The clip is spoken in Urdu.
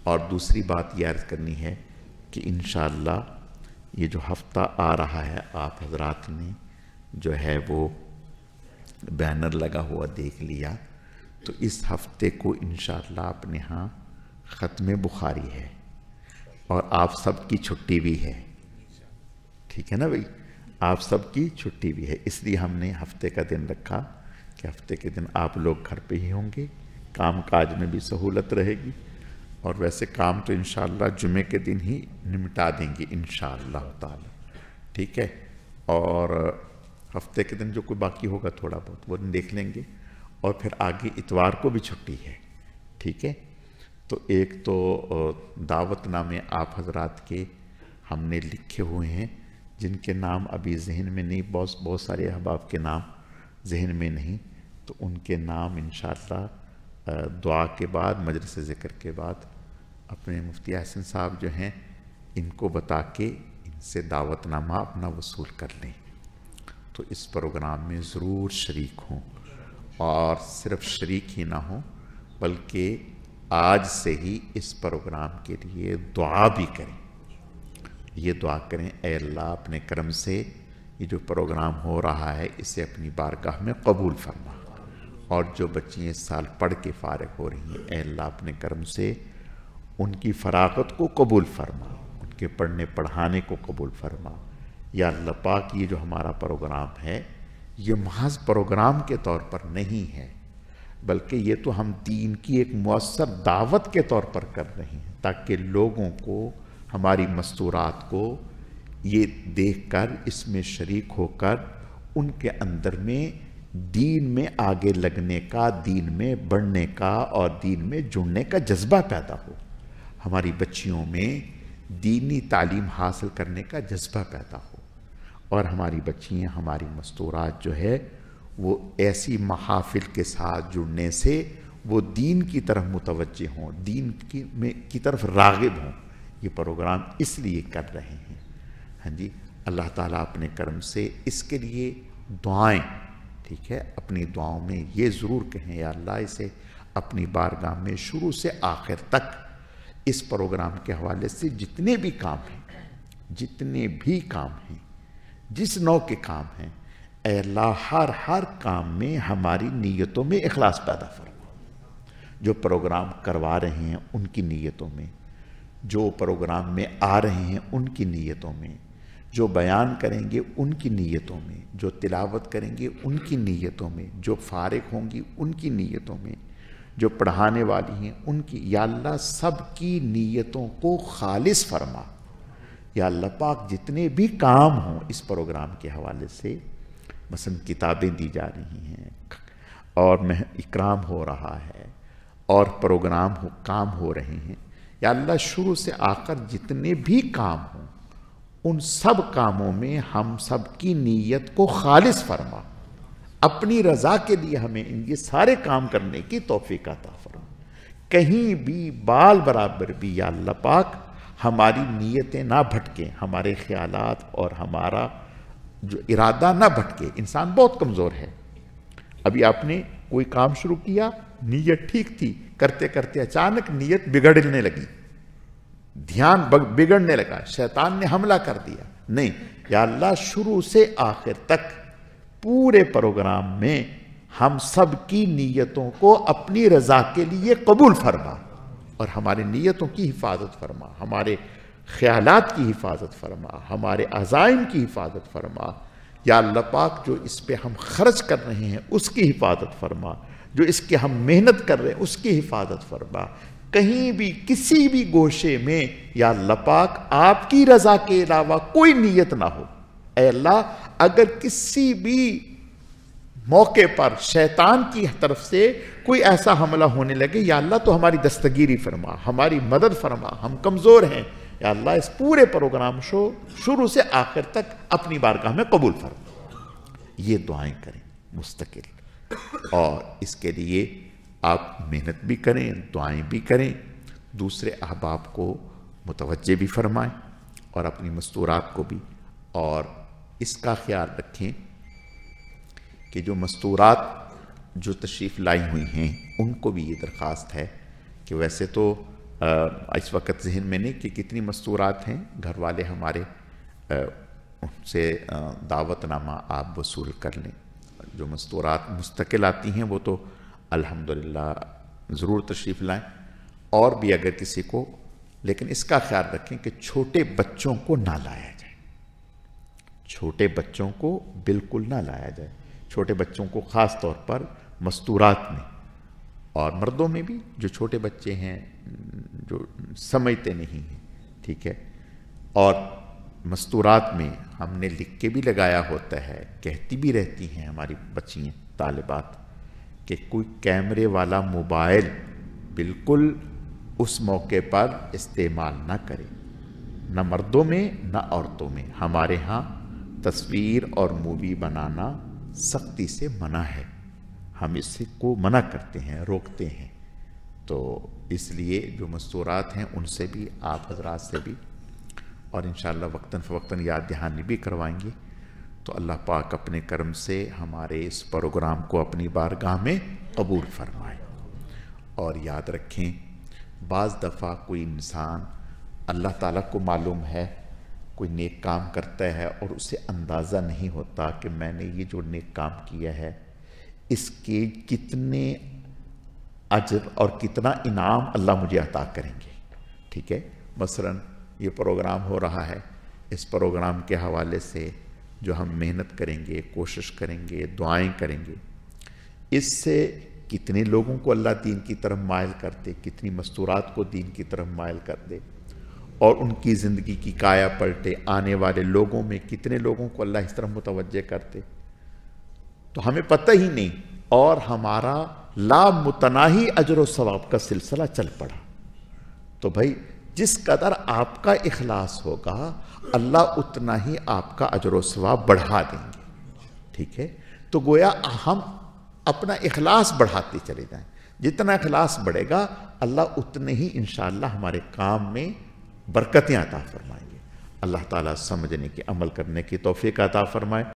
اور دوسری بات یہ عرض کرنی ہے کہ انشاءاللہ یہ جو ہفتہ آ رہا ہے، آپ حضرات نے جو ہے وہ بینر لگا ہوا دیکھ لیا، تو اس ہفتے کو انشاءاللہ اپنے ہاں ختم بخاری ہے اور آپ سب کی چھٹی بھی ہے، ٹھیک ہے نا بھائی؟ آپ سب کی چھٹی بھی ہے، اس لیے ہم نے ہفتے کا دن رکھا کہ ہفتے کے دن آپ لوگ گھر پہ ہی ہوں گے، کام کاج میں بھی سہولت رہے گی، اور ویسے کام تو انشاءاللہ جمعے کے دن ہی نمٹا دیں گے انشاءاللہ تعالی، ٹھیک ہے؟ اور ہفتے کے دن جو کوئی باقی ہوگا تھوڑا بہت وہ دیکھ لیں گے، اور پھر آگے اتوار کو بھی چھٹی ہے، ٹھیک ہے؟ تو ایک تو دعوت نامے آپ حضرات کے ہم نے لکھے ہوئے ہیں، جن کے نام ابھی ذہن میں نہیں، بہت سارے احباب کے نام ذہن میں نہیں، تو ان کے نام انشاءاللہ دعا کے بعد، مجلس ذکر کے بعد اپنے مفتی احسن صاحب جو ہیں ان کو بتا کے ان سے دعوت نامہ اپنا وصول کر لیں، تو اس پروگرام میں ضرور شریک ہوں، اور صرف شریک ہی نہ ہوں بلکہ آج سے ہی اس پروگرام کے لیے دعا بھی کریں۔ یہ دعا کریں، اے اللہ اپنے کرم سے یہ جو پروگرام ہو رہا ہے اسے اپنی بارگاہ میں قبول فرما، اور جو بچیاں اس سال پڑھ کے فارغ ہو رہی ہیں، اے اللہ اپنے کرم سے ان کی فراغت کو قبول فرما، ان کے پڑھنے پڑھانے کو قبول فرما۔ یا اللہ پاک، یہ جو ہمارا پروگرام ہے یہ محض پروگرام کے طور پر نہیں ہے، بلکہ یہ تو ہم دین کی ایک مؤثر دعوت کے طور پر کر رہے ہیں، تاکہ لوگوں کو، ہماری مستورات کو یہ دیکھ کر، اس میں شریک ہو کر ان کے اندر میں دین میں آگے لگنے کا، دین میں بڑھنے کا اور دین میں جڑنے کا جذبہ پیدا ہو، ہماری بچیوں میں دینی تعلیم حاصل کرنے کا جذبہ پیدا ہو، اور ہماری بچیاں، ہماری مستورات جو ہے وہ ایسی محافل کے ساتھ جڑنے سے وہ دین کی طرف متوجہ ہوں، دین کی طرف راغب ہوں۔ یہ پروگرام اس لیے کر رہے ہیں، ہاں جی۔ اللہ تعالیٰ اپنے کرم سے اس کے لیے دعائیں، ٹھیک ہے، اپنی دعاؤں میں یہ ضرور کہیں، یا اللہ اسے اپنی بارگاہ میں شروع سے آخر تک اس پروگرام کے حوالے سے جتنے بھی کام ہیں، جس نوع کے کام ہیں، اے اللہ ہر کام میں ہماری نیتوں میں اخلاص پیدا فرما، جو پروگرام کروا رہے ہیں ان کی نیتوں میں، جو پروگرام میں آ رہے ہیں ان کی نیتوں میں، جو بیان کریں گے ان کی نیتوں میں، جو تلاوت کریں گے ان کی نیتوں میں، جو فارغ ہوں گی ان کی نیتوں میں، جو پڑھانے والی ہیں ان کی، یا اللہ سب کی نیتوں کو خالص فرما۔ یا اللہ پاک جتنے بھی کام ہوں اس پروگرام کے حوالے سے، مثلا کتابیں دی جا رہی ہیں اور اکرام ہو رہا ہے اور کام ہو رہے ہیں، یا اللہ شروع سے آخر جتنے بھی کام ہوں ان سب کاموں میں ہم سب کی نیت کو خالص فرما، اپنی رضا کے لیے ہمیں یہ سارے کام کرنے کی توفیق عطا فرما، کہیں بھی بال برابر بھی یا اللہ پاک ہماری نیتیں نہ بھٹکیں، ہمارے خیالات اور ہمارا جو ارادہ نہ بھٹکے۔ انسان بہت کمزور ہے، ابھی آپ نے کوئی کام شروع کیا، نیت ٹھیک تھی، کرتے کرتے اچانک نیت بگڑنے لگی، دھیان بگڑنے لگا، شیطان نے حملہ کر دیا۔ نہیں، یا اللہ شروع سے آخر تک پورے پروگرام میں ہم سب کی نیتوں کو اپنی رضا کے لیے قبول فرما، اور ہماری نیتوں کی حفاظت فرما، ہمارے خیالات کی حفاظت فرما، ہمارے عزائم کی حفاظت فرما۔ یا اللہ پاک جو اس پہ ہم خرچ کر رہے ہیں اس کی حفاظت فرما، جو اس کی ہم محنت کر رہے ہیں اس کی حفاظت فرما، کہیں بھی کسی بھی گوشے میں یا اللہ پاک آپ کی رضا کے علاوہ کوئی نیت نہ ہو۔ اے اللہ اگر کسی بھی موقع پر شیطان کی طرف سے کوئی ایسا حملہ ہونے لگے، یا اللہ تو ہماری دستگیری فرما، ہماری مدد فرما، ہم کمزور ہیں، یا اللہ اس پورے پروگرام کو شروع سے آخر تک اپنی بارگاہ میں قبول فرما۔ یہ دعائیں کریں مستقل، اور اس کے لیے آپ محنت بھی کریں، دعائیں بھی کریں، دوسرے احباب کو متوجہ بھی فرمائیں اور اپنی مستورات کو بھی، اور اس کا خیال رکھیں کہ جو مستورات جو تشریف لائی ہوئی ہیں ان کو بھی یہ درخواست ہے کہ ویسے تو اس وقت ذہن میں نہیں کہ کتنی مستورات ہیں، گھر والے ہمارے ان سے دعوت نامہ آپ وصول کر لیں. جو مستورات مستقل آتی ہیں وہ تو الحمدللہ ضرور تشریف لائیں، اور بھی اگر کسی کو، لیکن اس کا خیال رکھیں کہ چھوٹے بچوں کو نہ لایا جائے. چھوٹے بچوں کو بالکل نہ لایا جائے. چھوٹے بچوں کو خاص طور پر مستورات میں، اور مردوں میں بھی جو چھوٹے بچے ہیں جو سمجھتے نہیں ہیں، ٹھیک ہے. اور مستورات میں ہم نے لکھ کے بھی لگایا ہوتا ہے، کہتی بھی رہتی ہیں ہماری بچیاں طالبات کہ کوئی کیمرے والا موبائل بالکل اس موقع پر استعمال نہ کرے، نہ مردوں میں نہ عورتوں میں. ہمارے ہاں تصویر اور مووی بنانا سختی سے منع ہے، ہم اس کو منع کرتے ہیں، روکتے ہیں. تو اس لیے جو مستورات ہیں ان سے بھی، آپ حضرات سے بھی، اور انشاءاللہ وقتاً فوقتاً یاد دہانی بھی کروائیں گے. تو اللہ پاک اپنے کرم سے ہمارے اس پروگرام کو اپنی بارگاہ میں قبول فرمائے. اور یاد رکھیں، بعض دفعہ کوئی انسان، اللہ تعالیٰ کو معلوم ہے، کوئی نیک کام کرتا ہے اور اسے اندازہ نہیں ہوتا کہ میں نے یہ جو نیک کام کیا ہے اس کے کتنے اجر اور کتنا انعام اللہ مجھے عطا کریں گے. ٹھیک ہے، مثلاً یہ پروگرام ہو رہا ہے، اس پروگرام کے حوالے سے جو ہم محنت کریں گے، کوشش کریں گے، دعائیں کریں گے، اس سے کتنے لوگوں کو اللہ دین کی طرف مائل کر دے، کتنی مستورات کو دین کی طرف مائل کر دے، اور ان کی زندگی کی کایا پلٹے. آنے والے لوگوں میں کتنے لوگوں کو اللہ اس طرح متوجہ کرتے، تو ہمیں پتہ ہی نہیں، اور ہمارا لامتناہی اجر و ثواب کا سلسلہ چل پڑا. تو بھائی جس قدر آپ کا اخلاص ہوگا اللہ اتنا ہی آپ کا اجر و ثواب بڑھا دیں گے. ٹھیک ہے، تو گویا ہم اپنا اخلاص بڑھاتے چلے جائیں. جتنا اخلاص بڑھے گا اللہ اتنے ہی انشاءاللہ ہمارے کام میں برکتیں عطا فرمائیں گے. اللہ تعالیٰ سمجھنے کی، عمل کرنے کی توفیق عطا فرمائے.